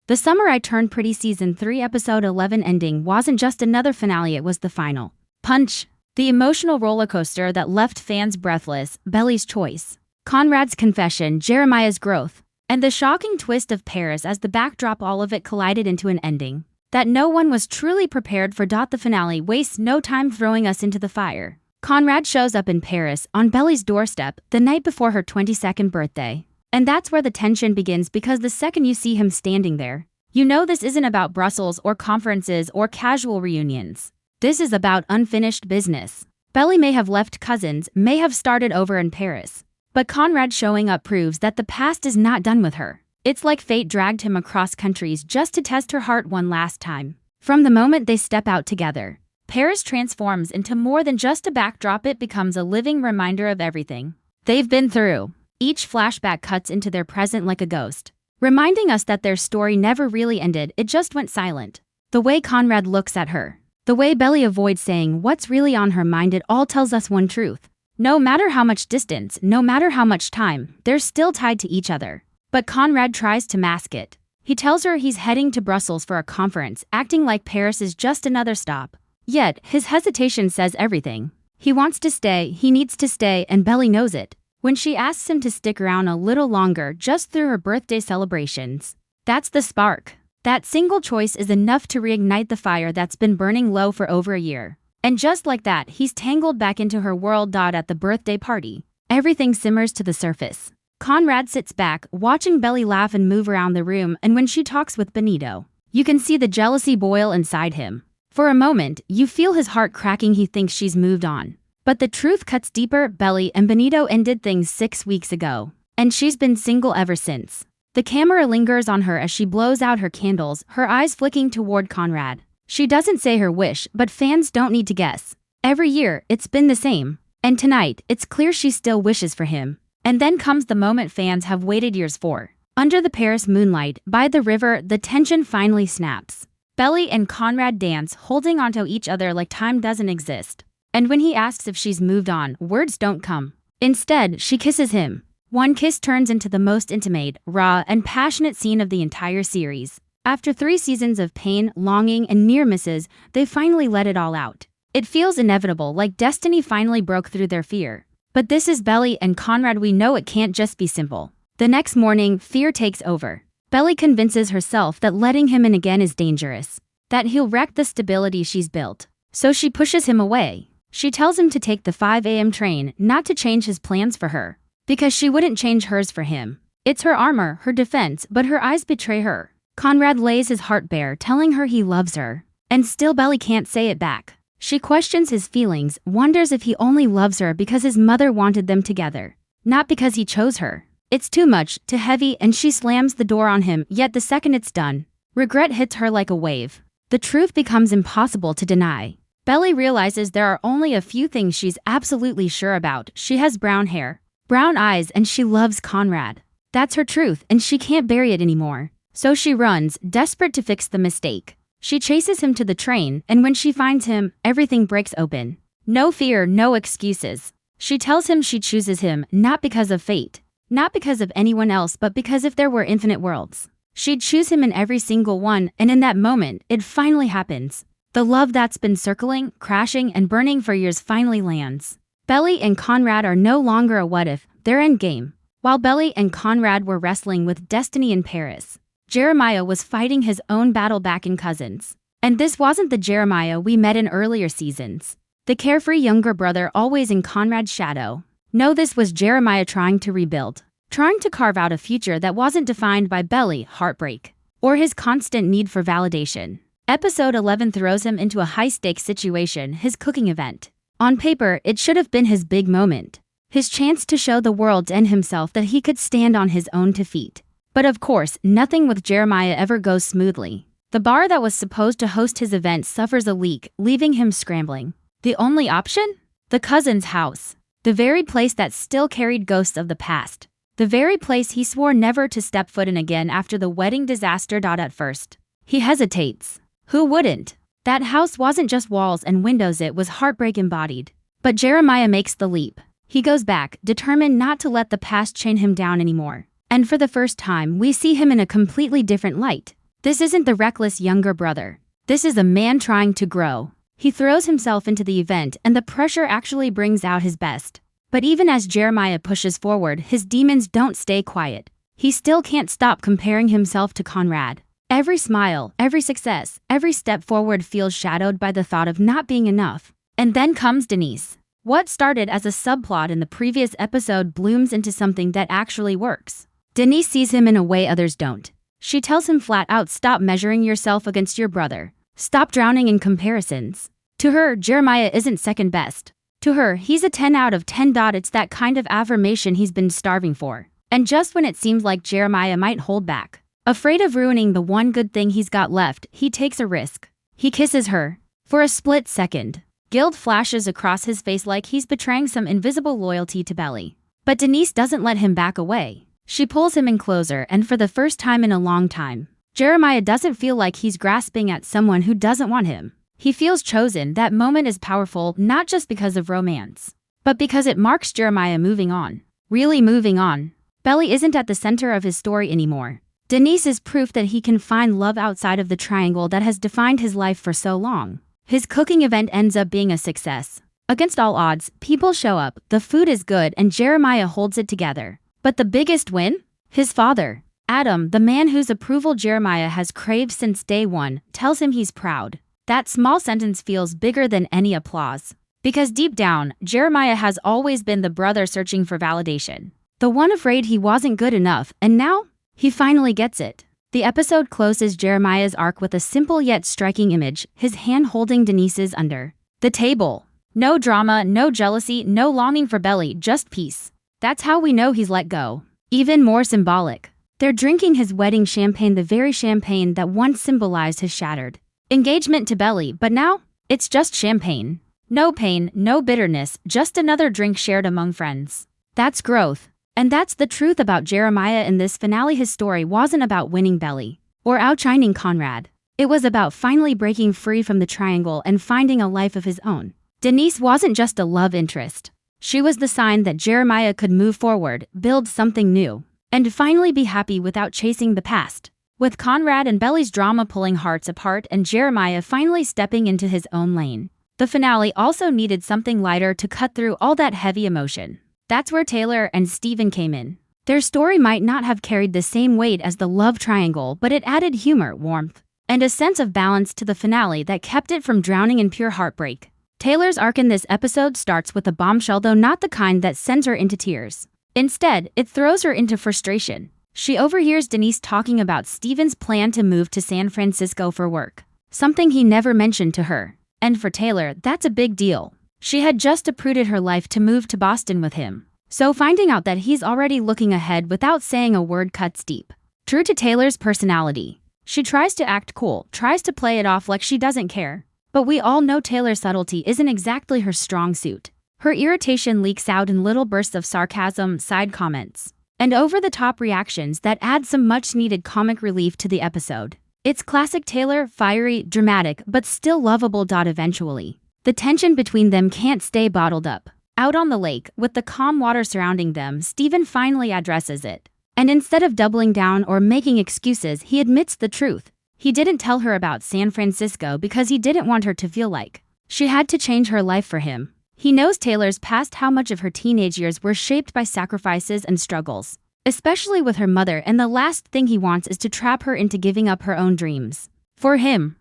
The Summer I Turned Pretty Season 3 Episode 11 ending wasn't just another finale, it was the final punch. The emotional roller coaster that left fans breathless, Belly's choice, Conrad's confession, Jeremiah's growth, and the shocking twist of Paris as the backdrop, all of it collided into an ending that no one was truly prepared for. The finale wastes no time throwing us into the fire. Conrad shows up in Paris on Belly's doorstep the night before her 22nd birthday. And that's where the tension begins, because the second you see him standing there, you know this isn't about Brussels or conferences or casual reunions. This is about unfinished business. Belly may have left cousins, may have started over in Paris, but Conrad showing up proves that the past is not done with her. It's like fate dragged him across countries just to test her heart one last time. From the moment they step out together, Paris transforms into more than just a backdrop. It becomes a living reminder of everything they've been through. Each flashback cuts into their present like a ghost, reminding us that their story never really ended, it just went silent. The way Conrad looks at her, the way Belly avoids saying what's really on her mind, it all tells us one truth. No matter how much distance, no matter how much time, they're still tied to each other. But Conrad tries to mask it. He tells her he's heading to Brussels for a conference, acting like Paris is just another stop. Yet, his hesitation says everything. He wants to stay, he needs to stay, and Belly knows it. When she asks him to stick around a little longer just through her birthday celebrations, that's the spark. That single choice is enough to reignite the fire that's been burning low for over a year. And just like that, he's tangled back into her world. At the birthday party, everything simmers to the surface. Conrad sits back, watching Belly laugh and move around the room, and when she talks with Benito, you can see the jealousy boil inside him. For a moment, you feel his heart cracking. He thinks she's moved on. But the truth cuts deeper. Belly and Benito ended things 6 weeks ago, and she's been single ever since. The camera lingers on her as she blows out her candles, her eyes flicking toward Conrad. She doesn't say her wish, but fans don't need to guess. Every year, it's been the same. And tonight, it's clear she still wishes for him. And then comes the moment fans have waited years for. Under the Paris moonlight, by the river, the tension finally snaps. Belly and Conrad dance, holding onto each other like time doesn't exist. And when he asks if she's moved on, words don't come. Instead, she kisses him. One kiss turns into the most intimate, raw, and passionate scene of the entire series. After 3 seasons of pain, longing, and near misses, they finally let it all out. It feels inevitable, like destiny finally broke through their fear. But this is Belly and Conrad. We know it can't just be simple. The next morning, fear takes over. Belly convinces herself that letting him in again is dangerous, that he'll wreck the stability she's built. So she pushes him away. She tells him to take the 5 a.m. train, not to change his plans for her, because she wouldn't change hers for him. It's her armor, her defense, but her eyes betray her. Conrad lays his heart bare, telling her he loves her. And still Belly can't say it back. She questions his feelings, wonders if he only loves her because his mother wanted them together, not because he chose her. It's too much, too heavy, and she slams the door on him. Yet the second it's done, regret hits her like a wave. The truth becomes impossible to deny. Belly realizes there are only a few things she's absolutely sure about. She has brown hair, brown eyes, and she loves Conrad. That's her truth, and she can't bury it anymore. So she runs, desperate to fix the mistake. She chases him to the train, and when she finds him, everything breaks open. No fear, no excuses. She tells him she chooses him, not because of fate, not because of anyone else, but because if there were infinite worlds, she'd choose him in every single one. And in that moment, it finally happens. The love that's been circling, crashing, and burning for years finally lands. Belly and Conrad are no longer a what-if, they're endgame. While Belly and Conrad were wrestling with destiny in Paris, Jeremiah was fighting his own battle back in Cousins. And this wasn't the Jeremiah we met in earlier seasons, the carefree younger brother always in Conrad's shadow. No, this was Jeremiah trying to rebuild, trying to carve out a future that wasn't defined by Belly, heartbreak, or his constant need for validation. Episode 11 throws him into a high-stakes situation, his cooking event. On paper, it should have been his big moment, his chance to show the world and himself that he could stand on his own 2 feet. But of course, nothing with Jeremiah ever goes smoothly. The bar that was supposed to host his event suffers a leak, leaving him scrambling. The only option? The cousin's house. The very place that still carried ghosts of the past. The very place he swore never to step foot in again after the wedding disaster. At first, he hesitates. Who wouldn't? That house wasn't just walls and windows, it was heartbreak embodied. But Jeremiah makes the leap. He goes back, determined not to let the past chain him down anymore. And for the first time, we see him in a completely different light. This isn't the reckless younger brother. This is a man trying to grow. He throws himself into the event, and the pressure actually brings out his best. But even as Jeremiah pushes forward, his demons don't stay quiet. He still can't stop comparing himself to Conrad. Every smile, every success, every step forward feels shadowed by the thought of not being enough. And then comes Denise. What started as a subplot in the previous episode blooms into something that actually works. Denise sees him in a way others don't. She tells him flat out, stop measuring yourself against your brother. Stop drowning in comparisons. To her, Jeremiah isn't second best. To her, he's a 10 out of 10. It's that kind of affirmation he's been starving for. And just when it seems like Jeremiah might hold back, afraid of ruining the one good thing he's got left, he takes a risk. He kisses her. For a split second, guilt flashes across his face like he's betraying some invisible loyalty to Belly. But Denise doesn't let him back away. She pulls him in closer, and for the first time in a long time, Jeremiah doesn't feel like he's grasping at someone who doesn't want him. He feels chosen. That moment is powerful, not just because of romance, but because it marks Jeremiah moving on. Really moving on. Belly isn't at the center of his story anymore. Denise is proof that he can find love outside of the triangle that has defined his life for so long. His cooking event ends up being a success. Against all odds, people show up, the food is good, and Jeremiah holds it together. But the biggest win? His father. Adam, the man whose approval Jeremiah has craved since day one, tells him he's proud. That small sentence feels bigger than any applause. Because deep down, Jeremiah has always been the brother searching for validation. The one afraid he wasn't good enough, and now, he finally gets it. The episode closes Jeremiah's arc with a simple yet striking image, his hand holding Denise's under the table. No drama, no jealousy, no longing for Belly, just peace. That's how we know he's let go. Even more symbolic. They're drinking his wedding champagne, the very champagne that once symbolized his shattered engagement to Belly, but now, it's just champagne. No pain, no bitterness, just another drink shared among friends. That's growth. And that's the truth about Jeremiah in this finale. His story wasn't about winning Belly or outshining Conrad. It was about finally breaking free from the triangle and finding a life of his own. Denise wasn't just a love interest. She was the sign that Jeremiah could move forward, build something new, and finally be happy without chasing the past. With Conrad and Belly's drama pulling hearts apart and Jeremiah finally stepping into his own lane, the finale also needed something lighter to cut through all that heavy emotion. That's where Taylor and Steven came in. Their story might not have carried the same weight as the love triangle, but it added humor, warmth, and a sense of balance to the finale that kept it from drowning in pure heartbreak. Taylor's arc in this episode starts with a bombshell, though not the kind that sends her into tears. Instead, it throws her into frustration. She overhears Denise talking about Steven's plan to move to San Francisco for work, something he never mentioned to her. And for Taylor, that's a big deal. She had just uprooted her life to move to Boston with him. So finding out that he's already looking ahead without saying a word cuts deep. True to Taylor's personality, she tries to act cool, tries to play it off like she doesn't care. But we all know Taylor's subtlety isn't exactly her strong suit. Her irritation leaks out in little bursts of sarcasm, side comments, and over-the-top reactions that add some much-needed comic relief to the episode. It's classic Taylor, fiery, dramatic, but still lovable. Eventually, the tension between them can't stay bottled up. Out on the lake, with the calm water surrounding them, Steven finally addresses it. And instead of doubling down or making excuses, he admits the truth. He didn't tell her about San Francisco because he didn't want her to feel like she had to change her life for him. He knows Taylor's past, how much of her teenage years were shaped by sacrifices and struggles, especially with her mother, and the last thing he wants is to trap her into giving up her own dreams. For him,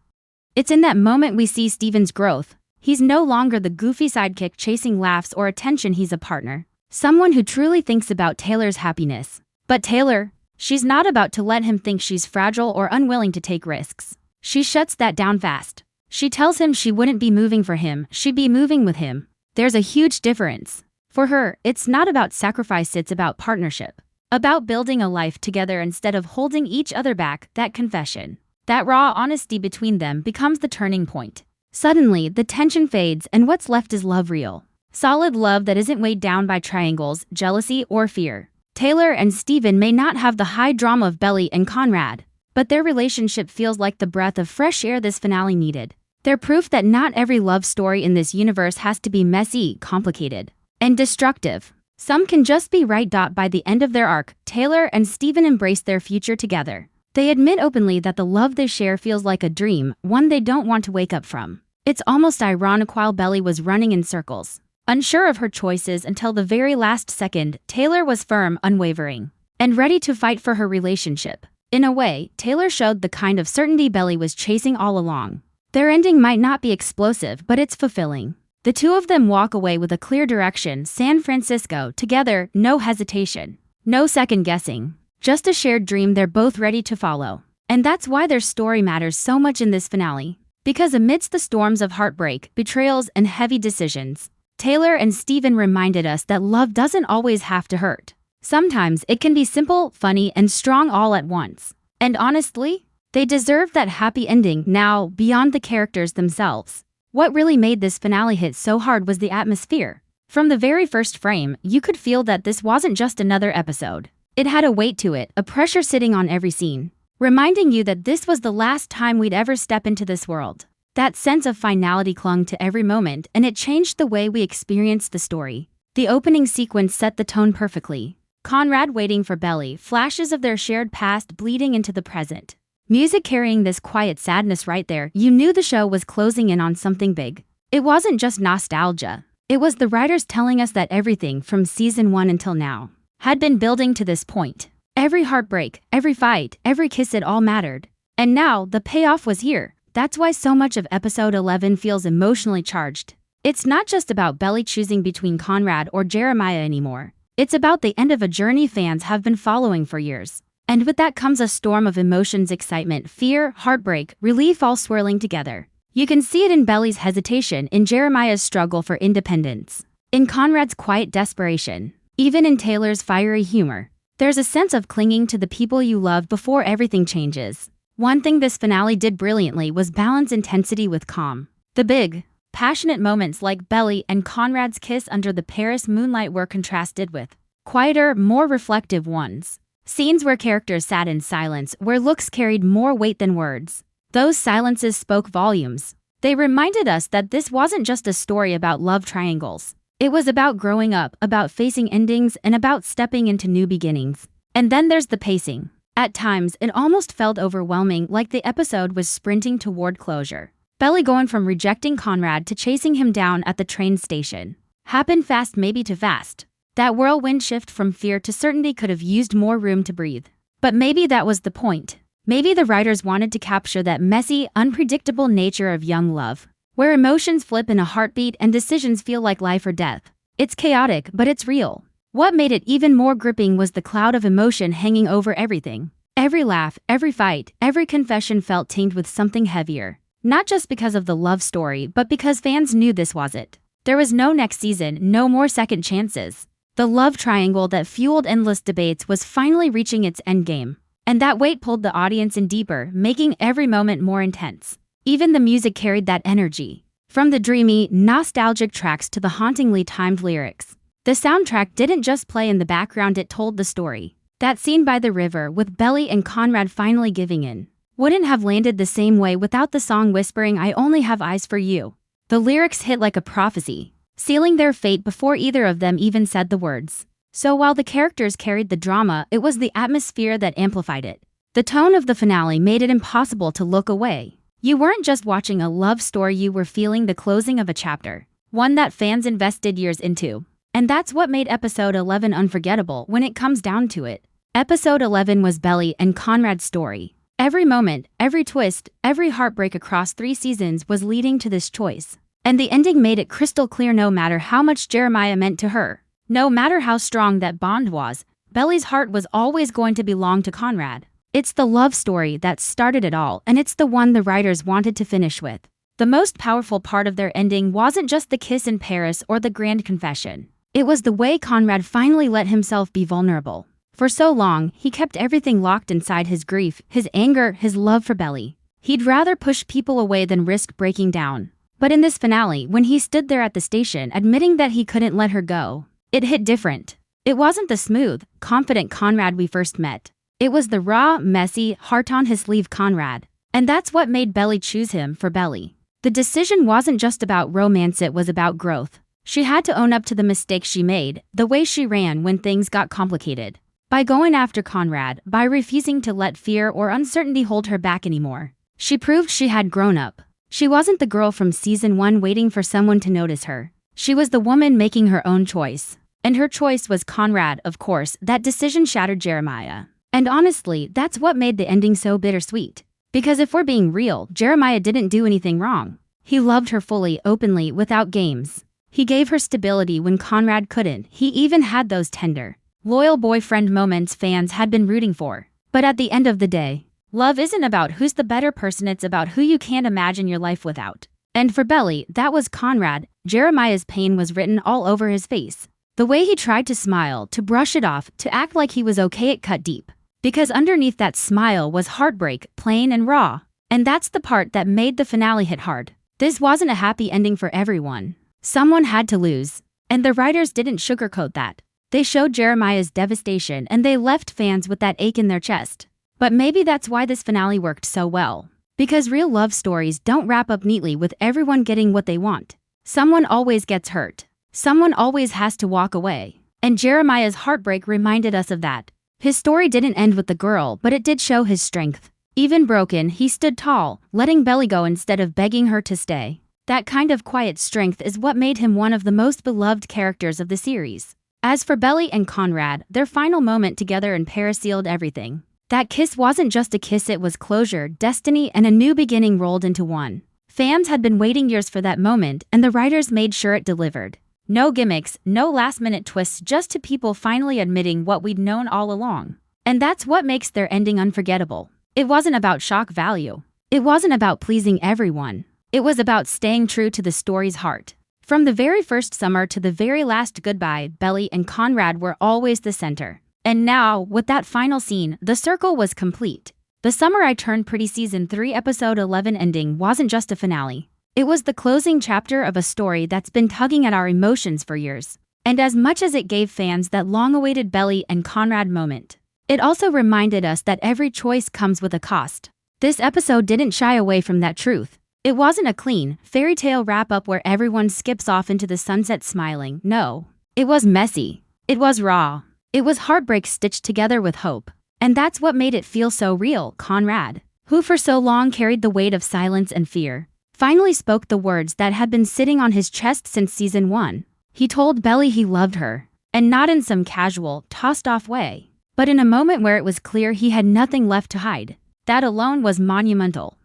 it's in that moment we see Steven's growth. He's no longer the goofy sidekick chasing laughs or attention. He's a partner, someone who truly thinks about Taylor's happiness. But Taylor, she's not about to let him think she's fragile or unwilling to take risks. She shuts that down fast. She tells him she wouldn't be moving for him, she'd be moving with him. There's a huge difference. For her, it's not about sacrifice, it's about partnership. About building a life together instead of holding each other back. That confession, that raw honesty between them becomes the turning point. Suddenly, the tension fades and what's left is love, real, solid love that isn't weighed down by triangles, jealousy, or fear. Taylor and Steven may not have the high drama of Belly and Conrad, but their relationship feels like the breath of fresh air this finale needed. They're proof that not every love story in this universe has to be messy, complicated, and destructive. Some can just be right. By the end of their arc, Taylor and Steven embrace their future together. They admit openly that the love they share feels like a dream, one they don't want to wake up from. It's almost ironic while Belly was running in circles, unsure of her choices until the very last second, Taylor was firm, unwavering, and ready to fight for her relationship. In a way, Taylor showed the kind of certainty Belly was chasing all along. Their ending might not be explosive, but it's fulfilling. The two of them walk away with a clear direction: San Francisco, together, no hesitation, no second guessing, just a shared dream they're both ready to follow. And that's why their story matters so much in this finale. Because amidst the storms of heartbreak, betrayals, and heavy decisions, Taylor and Steven reminded us that love doesn't always have to hurt. Sometimes it can be simple, funny, and strong all at once. And honestly, they deserve that happy ending. Now, beyond the characters themselves, what really made this finale hit so hard was the atmosphere. From the very first frame, you could feel that this wasn't just another episode. It had a weight to it, a pressure sitting on every scene, reminding you that this was the last time we'd ever step into this world. That sense of finality clung to every moment, and it changed the way we experienced the story. The opening sequence set the tone perfectly. Conrad waiting for Belly, flashes of their shared past bleeding into the present. Music carrying this quiet sadness right there. You knew the show was closing in on something big. It wasn't just nostalgia. It was the writers telling us that everything from season 1 until now had been building to this point. Every heartbreak, every fight, every kiss, it all mattered. And now, the payoff was here. That's why so much of episode 11 feels emotionally charged. It's not just about Belly choosing between Conrad or Jeremiah anymore. It's about the end of a journey fans have been following for years. And with that comes a storm of emotions: excitement, fear, heartbreak, relief, all swirling together. You can see it in Belly's hesitation, in Jeremiah's struggle for independence, in Conrad's quiet desperation, even in Taylor's fiery humor. There's a sense of clinging to the people you love before everything changes. One thing this finale did brilliantly was balance intensity with calm. The big, passionate moments like Belly and Conrad's kiss under the Paris moonlight were contrasted with quieter, more reflective ones. Scenes where characters sat in silence, where looks carried more weight than words. Those silences spoke volumes. They reminded us that this wasn't just a story about love triangles. It was about growing up, about facing endings, and about stepping into new beginnings. And then there's the pacing. At times, it almost felt overwhelming, like the episode was sprinting toward closure. Belly going from rejecting Conrad to chasing him down at the train station happened fast, maybe too fast. That whirlwind shift from fear to certainty could have used more room to breathe. But maybe that was the point. Maybe the writers wanted to capture that messy, unpredictable nature of young love, where emotions flip in a heartbeat and decisions feel like life or death. It's chaotic, but it's real. What made it even more gripping was the cloud of emotion hanging over everything. Every laugh, every fight, every confession felt tinged with something heavier. Not just because of the love story, but because fans knew this was it. There was no next season, no more second chances. The love triangle that fueled endless debates was finally reaching its endgame. And that weight pulled the audience in deeper, making every moment more intense. Even the music carried that energy. From the dreamy, nostalgic tracks to the hauntingly timed lyrics, the soundtrack didn't just play in the background, it told the story. That scene by the river with Belly and Conrad finally giving in wouldn't have landed the same way without the song whispering, "I only have eyes for you." The lyrics hit like a prophecy, sealing their fate before either of them even said the words. So while the characters carried the drama, it was the atmosphere that amplified it. The tone of the finale made it impossible to look away. You weren't just watching a love story, you were feeling the closing of a chapter, one that fans invested years into. And that's what made episode 11 unforgettable when it comes down to it. Episode 11 was Belly and Conrad's story. Every moment, every twist, every heartbreak across 3 seasons was leading to this choice. And the ending made it crystal clear: no matter how much Jeremiah meant to her, no matter how strong that bond was, Belly's heart was always going to belong to Conrad. It's the love story that started it all, and it's the one the writers wanted to finish with. The most powerful part of their ending wasn't just the kiss in Paris or the grand confession. It was the way Conrad finally let himself be vulnerable. For so long, he kept everything locked inside: his grief, his anger, his love for Belly. He'd rather push people away than risk breaking down. But in this finale, when he stood there at the station admitting that he couldn't let her go, it hit different. It wasn't the smooth, confident Conrad we first met. It was the raw, messy, heart-on-his-sleeve Conrad. And that's what made Belly choose him for Belly. The decision wasn't just about romance, it was about growth. She had to own up to the mistakes she made, the way she ran when things got complicated, By going after Conrad, by refusing to let fear or uncertainty hold her back anymore. She proved she had grown up. She wasn't the girl from season 1 waiting for someone to notice her. She was the woman making her own choice. And her choice was Conrad, of course. That decision shattered Jeremiah. And honestly, that's what made the ending so bittersweet. Because if we're being real, Jeremiah didn't do anything wrong. He loved her fully, openly, without games. He gave her stability when Conrad couldn't. He even had those tender, loyal boyfriend moments fans had been rooting for. But at the end of the day, love isn't about who's the better person, it's about who you can't imagine your life without. And for Belly, that was Conrad. Jeremiah's pain was written all over his face. The way he tried to smile, to brush it off, to act like he was okay, it cut deep. Because underneath that smile was heartbreak, plain and raw. And that's the part that made the finale hit hard. This wasn't a happy ending for everyone. Someone had to lose. And the writers didn't sugarcoat that. They showed Jeremiah's devastation and they left fans with that ache in their chest. But maybe that's why this finale worked so well. Because real love stories don't wrap up neatly with everyone getting what they want. Someone always gets hurt. Someone always has to walk away. And Jeremiah's heartbreak reminded us of that. His story didn't end with the girl, but it did show his strength. Even broken, he stood tall, letting Belly go instead of begging her to stay. That kind of quiet strength is what made him one of the most beloved characters of the series. As for Belly and Conrad, their final moment together in Paris sealed everything. That kiss wasn't just a kiss, it was closure, destiny, and a new beginning rolled into one. Fans had been waiting years for that moment, and the writers made sure it delivered. No gimmicks, no last-minute twists, just two people finally admitting what we'd known all along. And that's what makes their ending unforgettable. It wasn't about shock value. It wasn't about pleasing everyone. It was about staying true to the story's heart. From the very first summer to the very last goodbye, Belly and Conrad were always the center. And now, with that final scene, the circle was complete. The Summer I Turned Pretty Season 3 Episode 11 ending wasn't just a finale. It was the closing chapter of a story that's been tugging at our emotions for years. And as much as it gave fans that long-awaited Belly and Conrad moment, it also reminded us that every choice comes with a cost. This episode didn't shy away from that truth. It wasn't a clean, fairy tale wrap-up where everyone skips off into the sunset smiling. No. It was messy. It was raw. It was heartbreak stitched together with hope. And that's what made it feel so real. Conrad, who for so long carried the weight of silence and fear, finally spoke the words that had been sitting on his chest since season 1. He told Belly he loved her, and not in some casual, tossed-off way, but in a moment where it was clear he had nothing left to hide. That alone was monumental.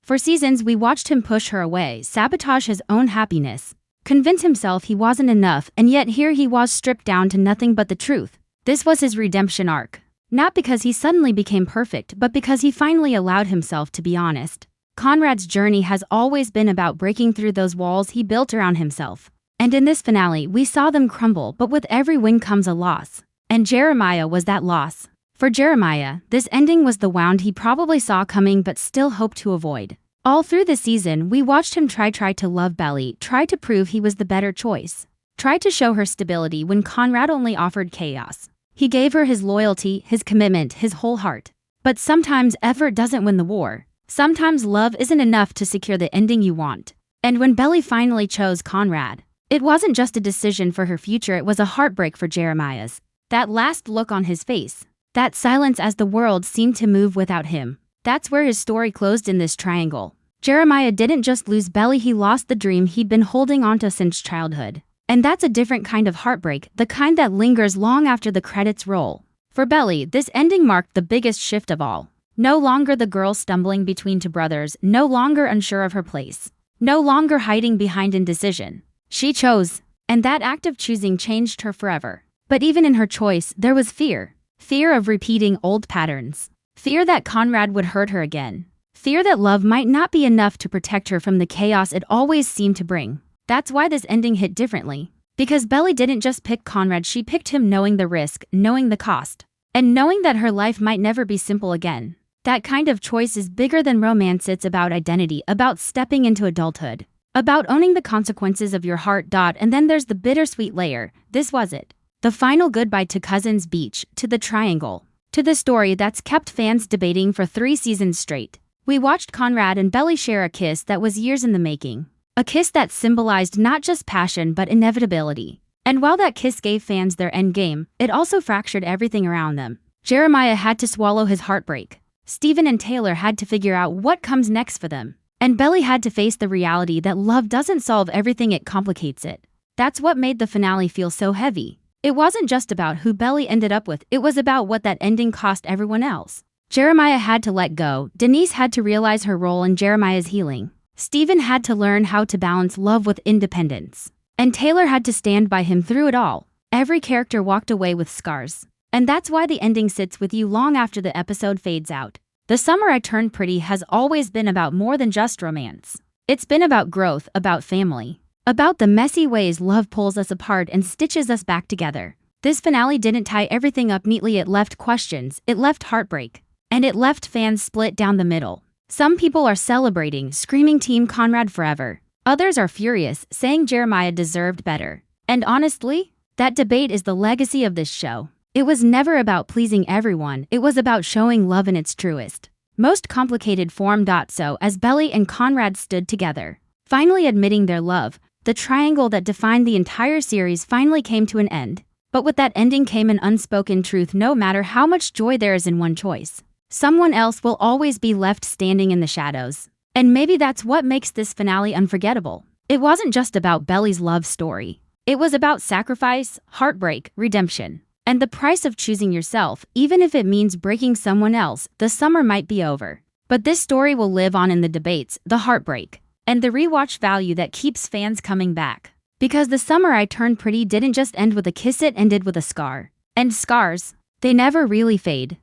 For seasons we watched him push her away, sabotage his own happiness, convince himself he wasn't enough, and yet here he was stripped down to nothing but the truth. This was his redemption arc. Not because he suddenly became perfect, but because he finally allowed himself to be honest. Conrad's journey has always been about breaking through those walls he built around himself. And in this finale, we saw them crumble, but with every win comes a loss. And Jeremiah was that loss. For Jeremiah, this ending was the wound he probably saw coming but still hoped to avoid. All through the season, we watched him try to love Belly, try to prove he was the better choice. Try to show her stability when Conrad only offered chaos. He gave her his loyalty, his commitment, his whole heart. But sometimes effort doesn't win the war. Sometimes love isn't enough to secure the ending you want. And when Belly finally chose Conrad, it wasn't just a decision for her future, it was a heartbreak for Jeremiah's. That last look on his face, that silence as the world seemed to move without him, that's where his story closed in this triangle. Jeremiah didn't just lose Belly, he lost the dream he'd been holding onto since childhood. And that's a different kind of heartbreak, the kind that lingers long after the credits roll. For Belly, this ending marked the biggest shift of all. No longer the girl stumbling between two brothers, no longer unsure of her place, no longer hiding behind indecision. She chose, and that act of choosing changed her forever. But even in her choice, there was fear. Fear of repeating old patterns. Fear that Conrad would hurt her again. Fear that love might not be enough to protect her from the chaos it always seemed to bring. That's why this ending hit differently. Because Belly didn't just pick Conrad, she picked him knowing the risk, knowing the cost, and knowing that her life might never be simple again. That kind of choice is bigger than romance. It's about identity, about stepping into adulthood, about owning the consequences of your heart. And then there's the bittersweet layer. This was it. The final goodbye to Cousins Beach, to the triangle, to the story that's kept fans debating for 3 seasons straight. We watched Conrad and Belly share a kiss that was years in the making. A kiss that symbolized not just passion but inevitability. And while that kiss gave fans their endgame, it also fractured everything around them. Jeremiah had to swallow his heartbreak. Steven and Taylor had to figure out what comes next for them. And Belly had to face the reality that love doesn't solve everything, it complicates it. That's what made the finale feel so heavy. It wasn't just about who Belly ended up with, it was about what that ending cost everyone else. Jeremiah had to let go, Denise had to realize her role in Jeremiah's healing. Steven had to learn how to balance love with independence. And Taylor had to stand by him through it all. Every character walked away with scars. And that's why the ending sits with you long after the episode fades out. The Summer I Turned Pretty has always been about more than just romance. It's been about growth, about family, about the messy ways love pulls us apart and stitches us back together. This finale didn't tie everything up neatly, it left questions, it left heartbreak, and it left fans split down the middle. Some people are celebrating, screaming Team Conrad forever. Others are furious, saying Jeremiah deserved better. And honestly, that debate is the legacy of this show. It was never about pleasing everyone, it was about showing love in its truest, most complicated form. So as Belly and Conrad stood together, finally admitting their love, the triangle that defined the entire series finally came to an end. But with that ending came an unspoken truth: no matter how much joy there is in one choice, someone else will always be left standing in the shadows. And maybe that's what makes this finale unforgettable. It wasn't just about Belly's love story. It was about sacrifice, heartbreak, redemption, and the price of choosing yourself, even if it means breaking someone else. The summer might be over, but this story will live on in the debates, the heartbreak, and the rewatch value that keeps fans coming back. Because The Summer I Turned Pretty didn't just end with a kiss, it ended with a scar. And scars, they never really fade.